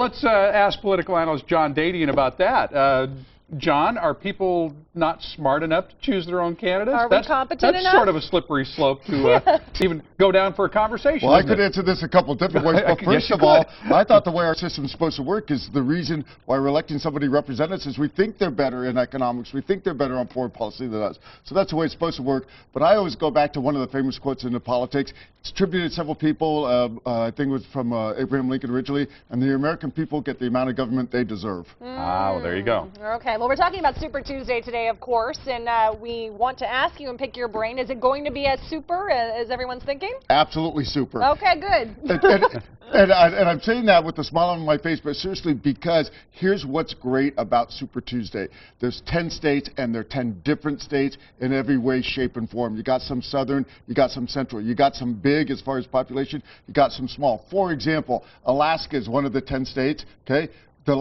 let's ask political analyst John Dadian about that. John, are people not smart enough to choose their own candidates? Are we competent enough? That's sort of a slippery slope to even go down for a conversation. Well, I could answer this a couple different ways, but first of all, I thought the way our system is supposed to work is the reason why we're electing somebody to represent us is we think they're better in economics, we think they're better on foreign policy than us. So that's the way it's supposed to work. But I always go back to one of the famous quotes in the politics. It's attributed to several people, I think it was from Abraham Lincoln originally, and the American people get the amount of government they deserve. Ah, well, there you go. Okay, well, we're talking about Super Tuesday today, of course, and we want to ask you and pick your brain. Is it going to be as super as everyone's thinking? Absolutely super. Okay, good. And I'm saying that with a smile on my face, but seriously, because here's what's great about Super Tuesday. There's 10 states, and they're 10 different states in every way, shape, and form. You got some southern, you got some central, you got some big as far as population, you got some small. For example, Alaska is one of the 10 states, okay? In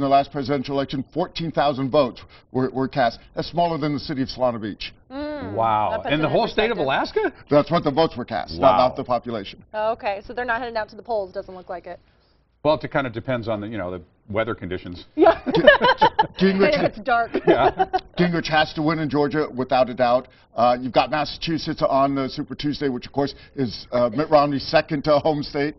the last presidential election, 14,000 votes were cast. That's smaller than the city of Solana Beach. Wow. And the whole state of Alaska? That's what the votes were cast, not the population. Oh, okay, so they're not headed out to the polls, doesn't look like it. Well, it kind of depends on the, the weather conditions. Yeah. Gingrich, it's dark. Yeah. Gingrich has to win in Georgia, without a doubt. You've got Massachusetts on Super Tuesday, which, of course, is Mitt Romney's second home state.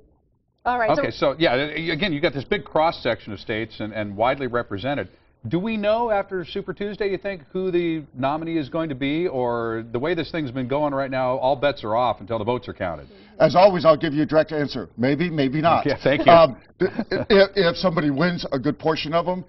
All right. Okay, so yeah, again, you got this big cross-section of states and widely represented. Do we know after Super Tuesday, you think, who the nominee is going to be? Or the way this thing's been going right now, all bets are off until the votes are counted? As always, I'll give you a direct answer. Maybe, maybe not. Yeah, thank you. If somebody wins a good portion of them,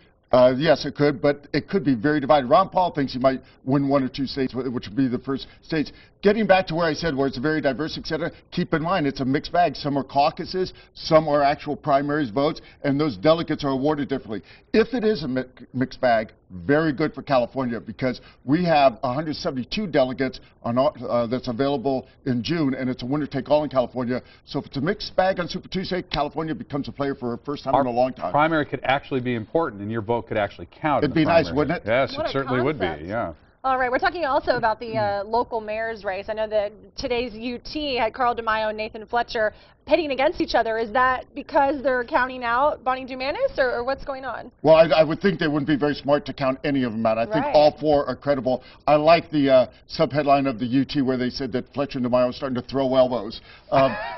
yes, it could, but it could be very divided. Ron Paul thinks he might win one or two states, which would be the first states. Getting back to where I said, where it's very diverse, et cetera, keep in mind it's a mixed bag. Some are caucuses, some are actual primaries votes, and those delegates are awarded differently. If it is a mixed bag, very good for California, because we have 172 delegates that's available in June, and it's a winner-take-all in California. So if it's a mixed bag on Super Tuesday, California becomes a player for the first time in a long time. Primary could actually be important, and your vote could actually count. It'd be nice, wouldn't it? Yes, it certainly would be, yeah. All right, we're talking also about the local mayor's race. I know that today's UT had Carl DeMaio and Nathan Fletcher pitting against each other. Is that because they're counting out Bonnie Dumanis, or what's going on? Well, I would think they wouldn't be very smart to count any of them out. I think all four are credible. I like the sub-headline of the UT where they said that Fletcher and DeMaio are starting to throw elbows.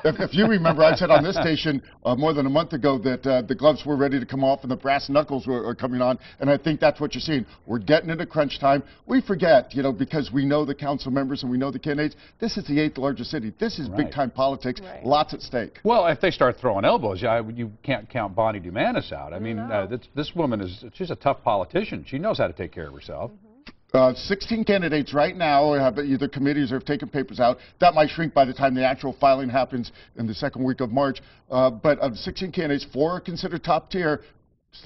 If you remember, I said on this station more than a month ago that the gloves were ready to come off and the brass knuckles were coming on, and I think that's what you're seeing. We're getting into crunch time. We forget, because we know the council members and we know the candidates, this is the 8th largest city. This is big-time politics, lots at stake. Well, if they start throwing elbows, you can't count Bonnie Dumanis out. I mean, this woman she's a tough politician. She knows how to take care of herself. 16 candidates right now have either committees or have taken papers out. That might shrink by the time the actual filing happens in the second week of March. But of 16 candidates, 4 are considered top tier.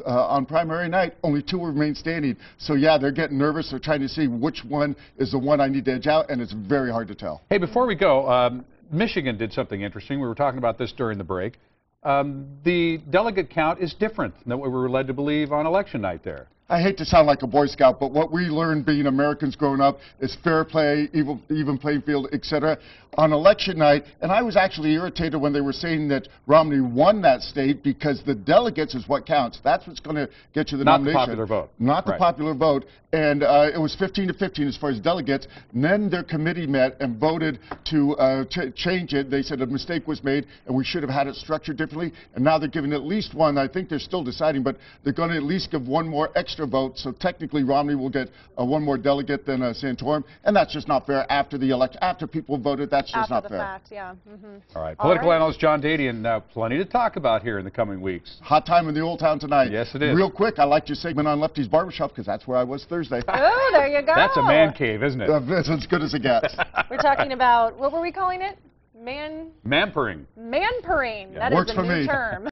On primary night, only 2 remain standing. So, yeah, they're getting nervous. They're trying to see which one is the one I need to edge out, and it's very hard to tell. Hey, before we go, Michigan did something interesting. We were talking about this during the break. The delegate count is different than what we were led to believe on election night there. I hate to sound like a Boy Scout, but what we learned being Americans growing up is fair play, even playing field, etc. On election night, and I was actually irritated when they were saying that Romney won that state because the delegates is what counts. That's what's going to get you the nomination. Not the popular vote. Not the popular vote. And it was 15-15 as far as delegates. And then their committee met and voted to change it. They said a mistake was made and we should have had it structured differently. And now they're giving at least one. I think they're still deciding, but they're going to at least give one more extra vote. So technically Romney will get one more delegate than Santorum. And that's just not fair after the election. After people voted, that's just not fair. Fact, yeah. All right. Political analyst John Dadian, plenty to talk about here in the coming weeks. Hot time in the old town tonight. Yes, it is. Real quick, I liked your segment on Lefty's Barbershop because that's where I was Thursday. Oh, there you go. That's a man cave, isn't it? It's as good as it gets. We're talking about, what were we calling it? Mampering. Mampering. That is a new term.